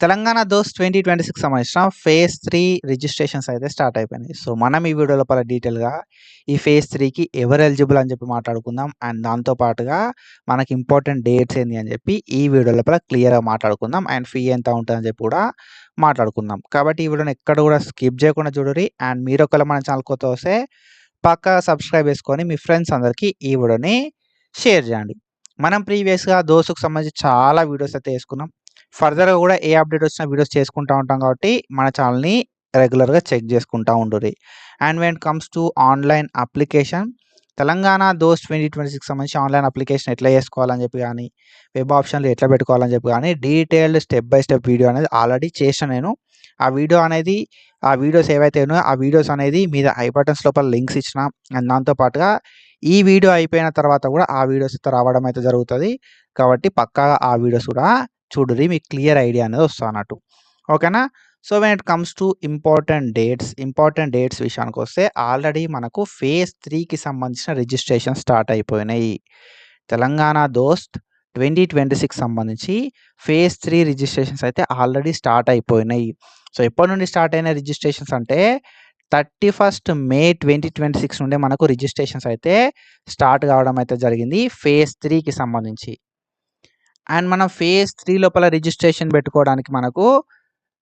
Telangana DOST 2026 సంబంధించిన phase 3 registrations అయితే start అయిపోయినాయి. సో, మనం ఈ వీడియో లోపల డీటెయిల్‌గా ఈ ఫేజ్ 3కి ఎవరు ఎలిజిబుల్ అని చెప్పి మాట్లాడుకుందాం. అండ్ దాంతో పాటుగా మనకి ఇంపార్టెంట్ డేట్స్ ఏంది అని చెప్పి ఈ వీడియో లోపల క్లియర్‌గా మాట్లాడుకుందాం. అండ్ ఫీ ఎంత ఉంటదని చెప్పి కూడా మాట్లాడుకుందాం. కాబట్టి ఈ వీడియోని ఎక్కడ కూడా స్కిప్ చేయకుండా చూడుర్రి. అండ్ మీరు ఒకవేళ మన ఛానల్ కొత్తగా వస్తే పక్కా సబ్స్క్రైబ్ చేసుకొని మీ ఫ్రెండ్స్ అందరికీ ఈ వీడియోని షేర్ చేయండి. మనం ప్రీవియస్‌గా దోస్‌కి సంబంధించి చాలా వీడియోస్ అయితే చేసుకున్నాం. ఫర్దర్‌గా కూడా ఏ అప్డేట్ వచ్చినా వీడియోస్ చేసుకుంటా ఉంటాం కాబట్టి మన ఛానల్‌ని రెగ్యులర్‌గా చెక్ చేసుకుంటా ఉండుర్రి. And when it comes to online application Telangana DOST 2026 సంబంధించి ఆన్‌లైన్ అప్లికేషన్ ఎట్లా చేసుకోవాలని చెప్పి గానీ, వెబ్ ఆప్షన్‌లు ఎట్లా పెట్టుకోవాలని చెప్పి గానీ, detailed step by step video అనేది ఆల్రెడీ చేశాను నేను. ఆ వీడియోస్ ఏవైతే ఉన్నాయో ఆ వీడియోస్ అనేది మీద ఐ బటన్స్ లోపల లింక్స్ ఇచ్చిన. అండ్ దాంతో పాటుగా ఈ వీడియో అయిపోయిన తర్వాత కూడా ఆ వీడియోస్ అయితే రావడం అయితే జరుగుతది. కాబట్టి పక్కాగా ఆ వీడియోస్ కూడా చూడుర్రి. మీకు క్లియర్ ఐడియా అనేది వస్తదన్నట్టు. ఓకేనా? So, when it comes to important dates విషయానికొస్తే ఆల్రెడీ మనకు ఫేజ్ 3కి సంబంధించిన రిజిస్ట్రేషన్ స్టార్ట్ అయిపోయినాయి. తెలంగాణ దోస్త్ 2026 సంబంధించి ఫేజ్ 3 రిజిస్ట్రేషన్స్ అయితే ఆల్రెడీ స్టార్ట్ అయిపోయినాయి. సో, ఎప్పటి నుండి స్టార్ట్ అయిన రిజిస్ట్రేషన్స్ అంటే 31 మే 2026 నుండే మనకు రిజిస్ట్రేషన్స్ అయితే స్టార్ట్ కావడం అయితే జరిగింది ఫేజ్ 3కి సంబంధించి. అండ్ మనం ఫేజ్ 3 లోపల రిజిస్ట్రేషన్ పెట్టుకోవడానికి మనకు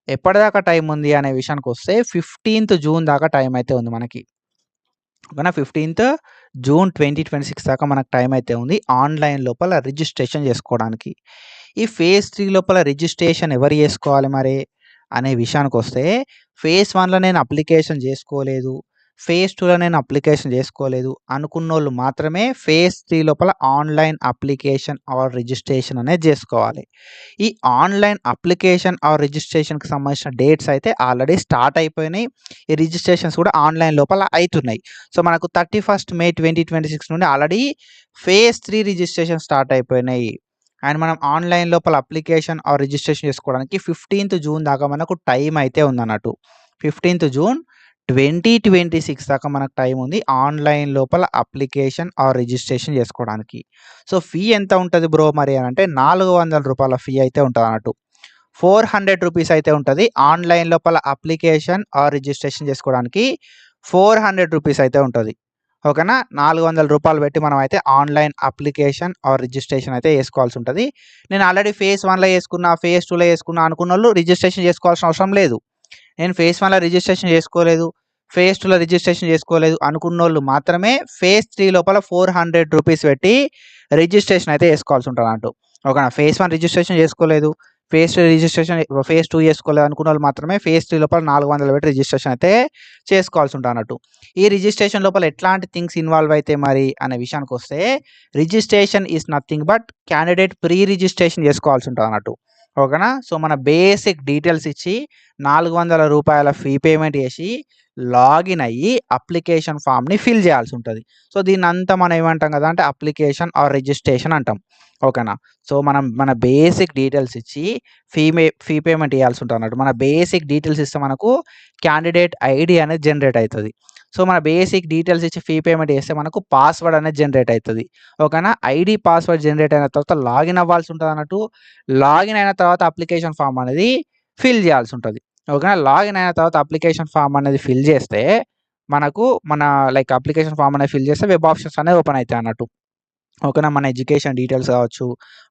ఎప్పటిదాకా టైం ఉంది అనే విషయానికొస్తే 15th జూన్ దాకా టైం అయితే ఉంది మనకి. ఓకేనా? 15th జూన్ 2026 దాకా మనకు టైం అయితే ఉంది ఆన్‌లైన్ లోపల రిజిస్ట్రేషన్ చేసుకోవడానికి. ఈ ఫేజ్ 3 లోపల రిజిస్ట్రేషన్ ఎవరు చేసుకోవాలి మరి అనే విషయానికొస్తే ఫేజ్ 1లో నేను అప్లికేషన్ చేసుకోలేదు, ఫేజ్ 2లో నేను అప్లికేషన్ చేసుకోలేదు అనుకున్నోళ్ళు మాత్రమే ఫేజ్ 3 లోపల ఆన్‌లైన్ అప్లికేషన్ ఆర్ రిజిస్ట్రేషన్ అనేది చేసుకోవాలి. ఈ ఆన్‌లైన్ అప్లికేషన్ ఆర్ రిజిస్ట్రేషన్‌కి సంబంధించిన డేట్స్ అయితే ఆల్రెడీ స్టార్ట్ అయిపోయినాయి. ఈ రిజిస్ట్రేషన్స్ కూడా ఆన్‌లైన్ లోపల అయితున్నాయి. సో, మనకు 31 మే 2026 నుండి ఆల్రెడీ ఫేజ్ 3 రిజిస్ట్రేషన్ స్టార్ట్ అయిపోయినాయి. అండ్ మనం ఆన్‌లైన్ లోపల అప్లికేషన్ ఆర్ రిజిస్ట్రేషన్ చేసుకోవడానికి 15th జూన్ దాకా మనకు టైం అయితే ఉందన్నట్టు. 15th జూన్ 2026 దాకా మనకు టైం ఉంది ఆన్‌లైన్ లోపల అప్లికేషన్ ఆర్ రిజిస్ట్రేషన్ చేసుకోవడానికి. సో, ఫీ ఎంత ఉంటది బ్రో మరి అనంటే రూ. 400 ఫీ అయితే ఉంటదన్నట్టు. 400 రూపీస్ అయితే ఉంటది. ఆన్‌లైన్ లోపల అప్లికేషన్ ఆర్ రిజిస్ట్రేషన్ చేసుకోవడానికి 400 రూపీస్ అయితే ఉంటది. ఓకేనా? రూ. 400 పెట్టి మనమైతే ఆన్‌లైన్ అప్లికేషన్ ఆర్ రిజిస్ట్రేషన్ అయితే చేసుకోవాల్సి ఉంటది. నేను ఆల్రెడీ ఫేజ్ 1లో చేసుకున్నా, ఫేజ్ 2లో చేసుకున్నా అనుకున్నోళ్ళు రిజిస్ట్రేషన్ చేసుకోవాల్సిన అవసరం లేదు. నేను ఫేజ్ 1లో రిజిస్ట్రేషన్ చేసుకోలేదు, ఫేజ్ 2లో రిజిస్ట్రేషన్ చేసుకోలేదు అనుకున్నోళ్ళు మాత్రమే ఫేజ్ 3 లోపల 400 రూపీస్ పెట్టి రిజిస్ట్రేషన్ అయితే చేసుకోవాల్సి ఉంటదన్నట్టు. ఓకేనా? ఫేజ్ 1 రిజిస్ట్రేషన్ చేసుకోలేదు, ఫేజ్ 2 చేసుకోలేదు అనుకున్నోళ్ళు మాత్రమే ఫేజ్ 3 లోపల 400 పెట్టి రిజిస్ట్రేషన్ అయితే చేసుకోవాల్సి ఉంటదన్నట్టు. ఈ రిజిస్ట్రేషన్ లోపల ఎట్లాంటి థింగ్స్ ఇన్వాల్వ్ అయితాయి మరి అనే విషయానికొస్తే registration is nothing but candidate pre registration చేసుకోవాల్సి ఉంటదన్నట్టు. ఓకేనా? సో, మన బేసిక్ డీటెయిల్స్ ఇచ్చి రూ. 400 ఫీ పేమెంట్ చేసి లాగిన్ అయ్యి అప్లికేషన్ ఫామ్‌ని ఫిల్ చేయాల్సి ఉంటది. సో, దీన్నంతా మనం ఏమంటాం కదా అంటే అప్లికేషన్ ఆర్ రిజిస్ట్రేషన్ అంటాం. ఓకేనా? సో, మనం మన బేసిక్ డీటెయిల్స్ ఇచ్చి ఫీ పేమెంట్ చేయాల్సి ఉంటదన్నట్టు. మన బేసిక్ డీటెయిల్స్ ఇస్తే మనకు క్యాండిడేట్ ఐడీ అనేది జనరేట్ అయితది. సో, మన బేసిక్ డీటెయిల్స్ ఇచ్చి ఫీ పేమెంట్ చేస్తే మనకు పాస్వర్డ్ అనేది జనరేట్ అయితది. ఓకేనా? ఐడీ, పాస్వర్డ్ జనరేట్ అయిన తర్వాత లాగిన్ అవ్వాల్సి ఉంటదన్నట్టు. లాగిన్ అయిన తర్వాత అప్లికేషన్ ఫామ్ అనేది ఫిల్ చేయాల్సి ఉంటది. ఓకేనా? లాగిన్ అయిన తర్వాత అప్లికేషన్ ఫామ్ అనేది ఫిల్ చేస్తే మనకు అప్లికేషన్ ఫామ్ అనేది ఫిల్ చేస్తే వెబ్ ఆప్షన్స్ అనేవి ఓపెన్ అయితాయి అన్నట్టు. ఓకేనా? మన ఎడ్యుకేషన్ డీటెయిల్స్ కావచ్చు,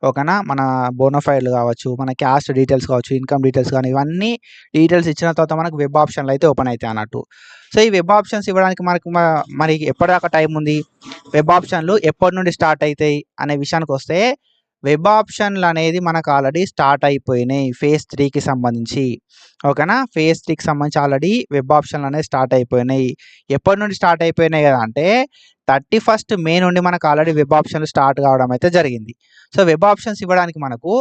ఓకేనా? మన బోనోఫైడ్‌లు కావచ్చు, మన క్యాస్ట్ డీటెయిల్స్ కావచ్చు, ఇన్‌కమ్ డీటెయిల్స్ గాని ఇవన్నీ డీటెయిల్స్ ఇచ్చిన తర్వాత మనకు వెబ్ ఆప్షన్‌లు అయితే ఓపెన్ అయితాయి అన్నట్టు. సో, ఈ వెబ్ ఆప్షన్స్ ఇవ్వడానికి మనకు మరి ఎప్పటిదాకా టైం ఉంది? వెబ్ ఆప్షన్‌లు ఎప్పటి నుండి స్టార్ట్ అయితాయి అనే విషయానికొస్తే వెబ్ ఆప్షన్‌లు అనేది మనకు ఆల్రెడీ స్టార్ట్ అయిపోయినాయి ఫేజ్ 3కి సంబంధించి. ఓకేనా? ఫేజ్ 3కి సంబంధించి ఆల్రెడీ వెబ్ ఆప్షన్‌లు అనేవి స్టార్ట్ అయిపోయినాయి. ఎప్పటి నుండి స్టార్ట్ అయిపోయినాయి కదా అంటే 31 మే నుండి మనకు ఆల్రెడీ వెబ్ ఆప్షన్‌లు స్టార్ట్ కావడం అయితే జరిగింది. సో, వెబ్ ఆప్షన్స్ ఇవ్వడానికి మనకు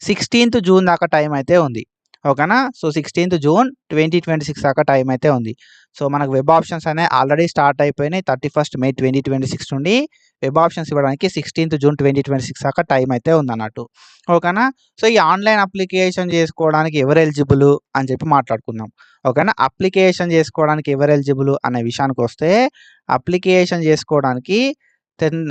16th జూన్ దాకా టైం అయితే ఉంది. ఓకేనా? సో, 16th జూన్ 2026 దాకా టైం అయితే ఉంది. సో, మనకు వెబ్ ఆప్షన్స్ అనేవి ఆల్రెడీ స్టార్ట్ అయిపోయినాయి 31 మే 2026 నుండి వెబ్ ఆప్షన్స్ ఇవ్వడానికి 16th జూన్ 2026 దాకా టైం అయితే ఉందన్నట్టు. ఓకేనా? సో, ఈ ఆన్‌లైన్ అప్లికేషన్ చేసుకోవడానికి ఎవరు ఎలిజిబుల్ అని చెప్పి మాట్లాడుకుందాం. ఓకేనా? అప్లికేషన్ చేసుకోవడానికి ఎవరు ఎలిజిబుల్ అనే విషయానికొస్తే అప్లికేషన్ చేసుకోవడానికి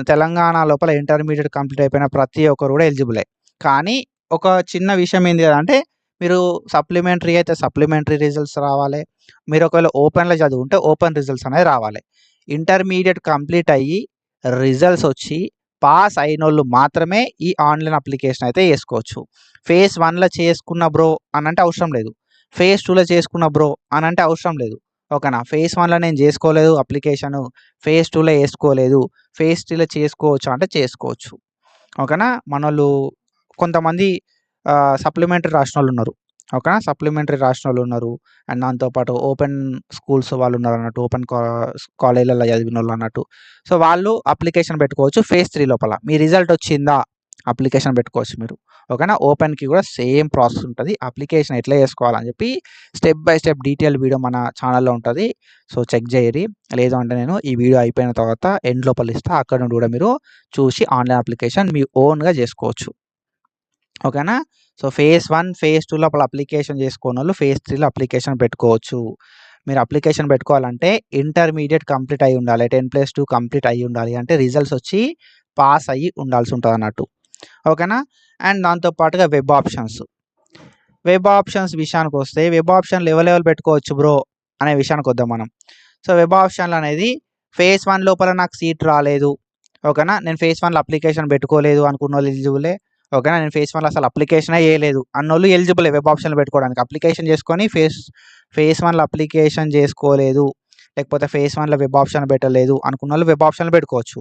తెలంగాణ లోపల ఇంటర్మీడియేట్ కంప్లీట్ అయిపోయిన ప్రతి ఒక్కరు కూడా ఎలిజిబులే. కానీ ఒక చిన్న విషయం ఏంది అంటే మీరు సప్లిమెంటరీ అయితే సప్లిమెంటరీ రిజల్ట్స్ రావాలి. మీరు ఒకవేళ ఓపెన్‌లో చదువుంటే ఓపెన్ రిజల్ట్స్ అనేవి రావాలి. ఇంటర్మీడియేట్ కంప్లీట్ అయ్యి రిజల్ట్స్ వచ్చి పాస్ అయినోళ్ళు మాత్రమే ఈ ఆన్‌లైన్ అప్లికేషన్ అయితే చేసుకోవచ్చు. ఫేజ్ 1లో చేసుకున్న బ్రో అనంటే అవసరం లేదు. ఫేజ్ 2లో చేసుకున్న బ్రో అనంటే అవసరం లేదు. ఓకేనా. ఫేజ్ 1లో నేను చేసుకోలేదు అప్లికేషను. ఫేజ్ 2లో ఏసుకోలేదు. ఫేజ్ 3లో చేసుకోవచ్చా అంటే చేసుకోవచ్చు. ఓకేనా. మనోళ్ళు కొంతమంది సప్లిమెంటరీ రాసినోళ్ళున్నారు. ఓకేనా. సప్లిమెంటరీ రాసినోళ్ళున్నారు. అండ్ దాంతో పాటు ఓపెన్ స్కూల్స్ వాళ్ళున్నారన్నట్టు. ఓపెన్ కాలేజ్‌లలో చదివినోళ్ళన్నట్టు. సో, వాళ్ళు అప్లికేషన్ పెట్టుకోవచ్చు ఫేజ్ 3 లోపల. మీ రిజల్ట్ వచ్చిందా? అప్లికేషన్ పెట్టుకోవచ్చు మీరు. ఓకేనా. ఓపెన్‌కి కూడా సేమ్ ప్రాసెస్ ఉంటది. అప్లికేషన్ ఎట్లా చేసుకోవాలని చెప్పి step by step detail video మన ఛానల్‌లో ఉంటది. సో, చెక్ జేయరి. లేదు అంటే నేను ఈ వీడియో అయిపోయిన తర్వాత ఎండ్ లోపల ఇస్తా. అక్కడ నుండి కూడా మీరు చూసి ఆన్‌లైన్ అప్లికేషన్ మీ ఓన్‌గా చేసుకోవచ్చు. ఓకేనా. సో, ఫేజ్ 1, ఫేజ్ 2 లోపల అప్లికేషన్ చేసుకోనోళ్ళు ఫేజ్ 3లో అప్లికేషన్ పెట్టుకోవచ్చు. మీరు అప్లికేషన్ పెట్టుకోవాలంటే ఇంటర్మీడియేట్ కంప్లీట్ అయ్యి ఉండాలి. 10+2 కంప్లీట్ అయ్యి ఉండాలి. అంటే రిజల్ట్స్ వచ్చి పాస్ అయ్యి ఉండాల్సి ఉంటదన్నట్టు. ఓకేనా. అండ్ దాంతో పాటుగా వెబ్ ఆప్షన్స్. వెబ్ ఆప్షన్స్ విషయానికొస్తే వెబ్ ఆప్షన్‌లు ఎవరెవరు పెట్టుకోవచ్చు బ్రో అనే విషయానికొద్దాం మనం. సో, వెబ్ ఆప్షన్‌లు అనేది ఫేజ్ 1 లోపల నాకు సీట్ రాలేదు. ఓకేనా. నేను ఫేజ్ 1లో అప్లికేషన్ పెట్టుకోలేదు అనుకున్నోళ్ళు ఎలిజిబులే. ఓకేనా. నేను ఫేజ్ 1లో అసలు అప్లికేషనే చేయలేదు అన్నోళ్ళు ఎలిజిబులే వెబ్ ఆప్షన్‌లు పెట్టుకోవడానికి. అప్లికేషన్ చేసుకొని ఫేజ్ 1లో అప్లికేషన్ చేసుకోలేదు. లేకపోతే ఫేజ్ 1లో వెబ్ ఆప్షన్ పెట్టలేదు అనుకున్నోళ్ళు వెబ్ ఆప్షన్‌లు పెట్టుకోవచ్చు.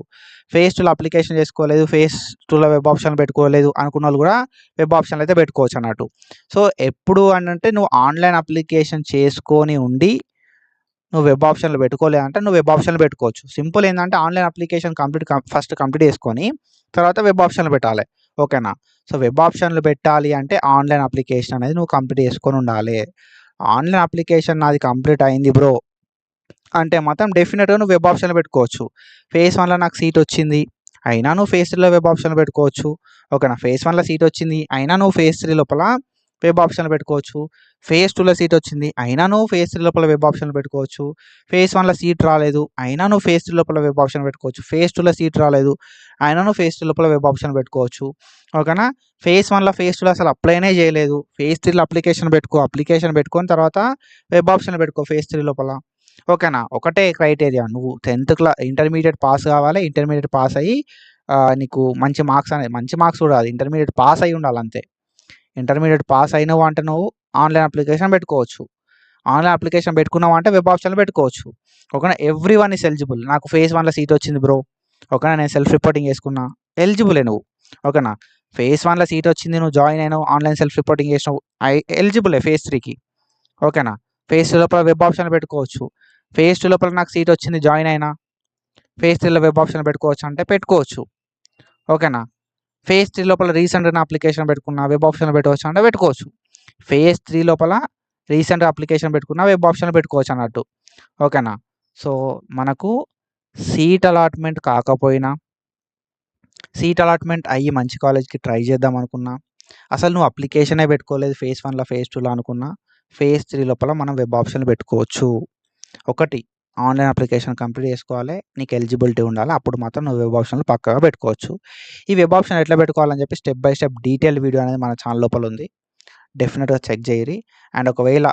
ఫేజ్ 2లో అప్లికేషన్ చేసుకోలేదు. ఫేజ్ 2లో వెబ్ ఆప్షన్‌లు పెట్టుకోలేదు అనుకున్నోళ్ళు కూడా వెబ్ ఆప్షన్‌లు అయితే పెట్టుకోవచ్చు అన్నట్టు. సో, ఎప్పుడు అనంటే నువ్వు ఆన్‌లైన్ అప్లికేషన్ చేసుకొని ఉండి నువ్వు వెబ్ ఆప్షన్‌లు పెట్టుకోలేదంటే నువ్వు వెబ్ ఆప్షన్‌లు పెట్టుకోవచ్చు. సింపుల్ ఏందంటే ఆన్‌లైన్ అప్లికేషన్ ఫస్ట్ కంప్లీట్ చేసుకొని తర్వాత వెబ్ ఆప్షన్‌లు పెట్టాలి. ఓకేనా. సో, వెబ్ ఆప్షన్‌లు పెట్టాలి అంటే ఆన్‌లైన్ అప్లికేషన్ అనేది నువ్వు కంప్లీట్ చేసుకొని ఉండాలి. ఆన్‌లైన్ అప్లికేషన్ నాది కంప్లీట్ అయింది బ్రో అంటే మాత్రం డెఫినిట్‌గా నువ్వు వెబ్ ఆప్షన్‌లు పెట్టుకోవచ్చు. ఫేజ్ 1లో నాకు సీట్ వచ్చింది. అయినా నువ్వు ఫేజ్ 3లో వెబ్ ఆప్షన్‌లు పెట్టుకోవచ్చు. ఓకేనా. ఫేజ్ 1లో సీట్ వచ్చింది. అయినా నువ్వు ఫేజ్ 3 లోపల వెబ్ ఆప్షన్‌లు పెట్టుకోవచ్చు. ఫేజ్ 2లో సీట్ వచ్చింది. అయినా నువ్వు ఫేజ్ 3 లోపల వెబ్ ఆప్షన్‌లు పెట్టుకోవచ్చు. ఫేజ్ 1లో సీట్ రాలేదు. అయినా నువ్వు ఫేజ్ 3 లోపల వెబ్ ఆప్షన్ పెట్టుకోవచ్చు. ఫేజ్ 2లో సీట్ రాలేదు. అయినా నువ్వు ఫేజ్ 3 లోపల వెబ్ ఆప్షన్ పెట్టుకోవచ్చు. ఓకేనా. ఫేజ్ 1లో, ఫేజ్ 2లో అసలు అప్లైనే చేయలేదు. ఫేజ్ 3లో అప్లికేషన్ పెట్టుకో. అప్లికేషన్ పెట్టుకొని తర్వాత వెబ్ ఆప్షన్‌లు పెట్టుకో ఫేజ్ 3 లోపల. ఓకేనా. ఒకటే క్రైటీరియా నువ్వు 10థ్ ఇంటర్మీడియేట్ పాస్ కావాలి. ఇంటర్మీడియేట్ పాస్ అయ్యి నీకు మంచి మార్క్స్ కూడా కాదు. ఇంటర్మీడియేట్ పాస్ అయ్యి ఉండాలి అంతే. ఇంటర్మీడియేట్ పాస్ అయినావు అంటే నువ్వు ఆన్‌లైన్ అప్లికేషన్ పెట్టుకోవచ్చు. ఆన్‌లైన్ అప్లికేషన్ పెట్టుకున్నావు అంటే వెబ్ ఆప్షన్‌లు పెట్టుకోవచ్చు. ఓకేనా. Everyone is eligible. నాకు ఫేజ్ 1లో సీట్ వచ్చింది బ్రో. ఓకేనా. నేను సెల్ఫ్ రిపోర్టింగ్ చేసుకున్నా. ఎలిజిబులే నువ్వు. ఓకేనా. ఫేజ్ 1లో సీట్ వచ్చింది. నువ్వు జాయిన్ అయినావు. ఆన్‌లైన్ సెల్ఫ్ రిపోర్టింగ్ చేసినావు. ఎలిజిబులే ఫేజ్ 3కి. ఓకేనా. ఫేజ్ 2 లోపల వెబ్ ఆప్షన్‌లు పెట్టుకోవచ్చు. ఫేజ్ 2 లోపల నాకు సీట్ వచ్చింది జాయిన్ అయినా. ఫేజ్ 3లో వెబ్ ఆప్షన్‌లు పెట్టుకోవచ్చు అంటే పెట్టుకోవచ్చు. ఓకేనా. ఫేజ్ 3 లోపల రీసెంట్‌గా అప్లికేషన్ పెట్టుకున్నా వెబ్ ఆప్షన్‌లు పెట్టవచ్చు అంటే పెట్టుకోవచ్చు. ఫేజ్ 3 లోపల రీసెంట్‌గా అప్లికేషన్ పెట్టుకున్నా వెబ్ ఆప్షన్‌లు పెట్టుకోవచ్చు అన్నట్టు. ఓకేనా. సో, మనకు సీట్ అలాట్‌మెంట్ కాకపోయినా, సీట్ అలాట్‌మెంట్ అయ్యి మంచి కాలేజ్‌కి ట్రై చేద్దాం అనుకున్నా, అసలు నువ్వు అప్లికేషనే పెట్టుకోలేదు ఫేజ్ 1లో, ఫేజ్ 2లో అనుకున్నా, ఫేజ్ 3 లోపల మనం వెబ్ ఆప్షన్‌లు పెట్టుకోవచ్చు. ఒకటి ఆన్‌లైన్ అప్లికేషన్ కంప్లీట్ చేసుకోవాలి. నీకు ఎలిజిబిలిటీ ఉండాలి. అప్పుడు మాత్రం నువ్వు వెబ్ ఆప్షన్‌లు పక్కాగా పెట్టుకోవచ్చు. ఈ వెబ్ ఆప్షన్ ఎట్లా పెట్టుకోవాలని చెప్పి step by step detail video అనేది మన ఛానల్ లోపల ఉంది. డెఫినిట్‌గా చెక్ చేయరి. అండ్ ఒకవేళ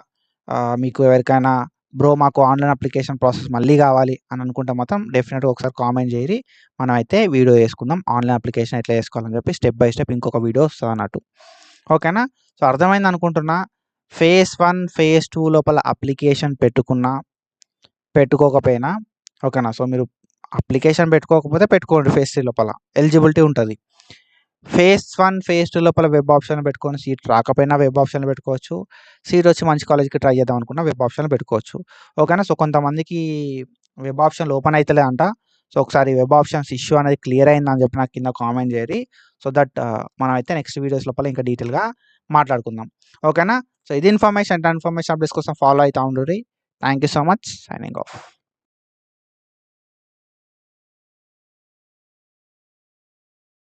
మీకు ఎవరికైనా బ్రో మాకు ఆన్‌లైన్ అప్లికేషన్ ప్రాసెస్ మళ్ళీ కావాలి అని అనుకుంటే మాత్రం డెఫినిట్‌గా ఒకసారి కామెంట్ చేయరి. మనం అయితే వీడియో చేసుకుందాం. ఆన్‌లైన్ అప్లికేషన్ ఎట్లా చేసుకోవాలని చెప్పి స్టెప్ బై స్టెప్ ఇంకొక వీడియో వస్తదన్నట్టు. ఓకేనా. సో, అర్థమైంది అనుకుంటున్నా. ఫేజ్ 1, ఫేజ్ 2 లోపల అప్లికేషన్ పెట్టుకున్నా, పెట్టుకోకపోయినా ఓకేనా. సో, మీరు అప్లికేషన్ పెట్టుకోకపోతే పెట్టుకోండి ఫేజ్ 3 లోపల. ఎలిజిబిలిటీ ఉంటది. ఫేజ్ 1, ఫేజ్ 2 లోపల వెబ్ ఆప్షన్‌లు పెట్టుకొని సీట్ రాకపోయినా వెబ్ ఆప్షన్‌లు పెట్టుకోవచ్చు. సీట్ వచ్చి మంచి కాలేజ్‌కి ట్రై చేద్దాం అనుకున్న వెబ్ ఆప్షన్‌లు పెట్టుకోవచ్చు. ఓకేనా. సో, కొంతమందికి వెబ్ ఆప్షన్‌లు ఓపెన్ అయితలే అంట. సో, ఒకసారి వెబ్ ఆప్షన్స్ ఇష్యూ అనేది క్లియర్ అయిందని చెప్పి నాకు కింద కామెంట్ చేయరి. సో దట్ మనమైతే నెక్స్ట్ వీడియోస్ లోపల ఇంకా డీటెయిల్‌గా మాట్లాడుకుందాం. ఓకేనా. సో, ఇది ఇన్ఫర్మేషన్. ఇన్ఫర్మేషన్ అప్డేట్స్ కోసం ఫాలో అయితా ఉండుర్రి. Thank you so much. Signing of.